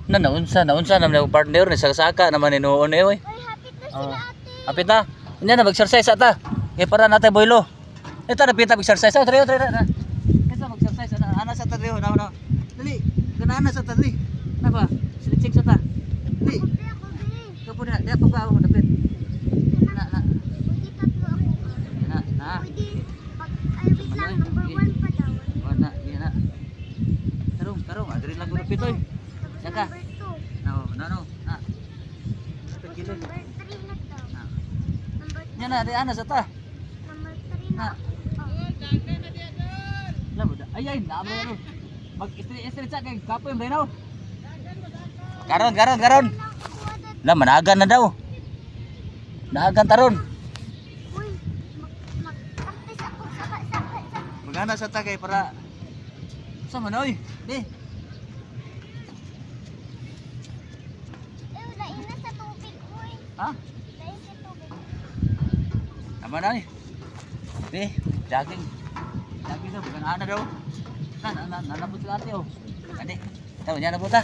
Naunsa naman yung partner ni saka naman inuon oy. Uy, hapit na sila ate. Apit na. Nya na mag-exercise ata. Kay para natay boylo. Ito na pita mag-exercise. Tre. Ito mag-exercise ana sa ta na. Dali. Ganana sa ta dali. Na ba? Silitsik sa ta. Dali. Kumpre ako bili. Kapo na, dia pa mo dapit. Na. Pwede tatlo ako. Na. Pwede. Wait lang, number 1 pa daw. Wala, yan na. Tarong, adri lang ko dapit oy. Saka. Number 2. No. Na. Dapit Number gilid. 3 na daw. Na. Number Nya na, di ana sa ta. number 3 na. Na. Ay, naamo ano. Mag-street sa kay kapo yung Reno. Karon. La managan na daw. Naagan taron. Uy, mag-practice ako. Saka. Magana sa tagay para sa manoy. Di. Lain na sa tubig, uy. Ha? Lain sa tubig. Tama na eh. Di, jogging. Jogging daw, magana daw. Nalabot sila ate oh. Ade, tahu niya na po ta.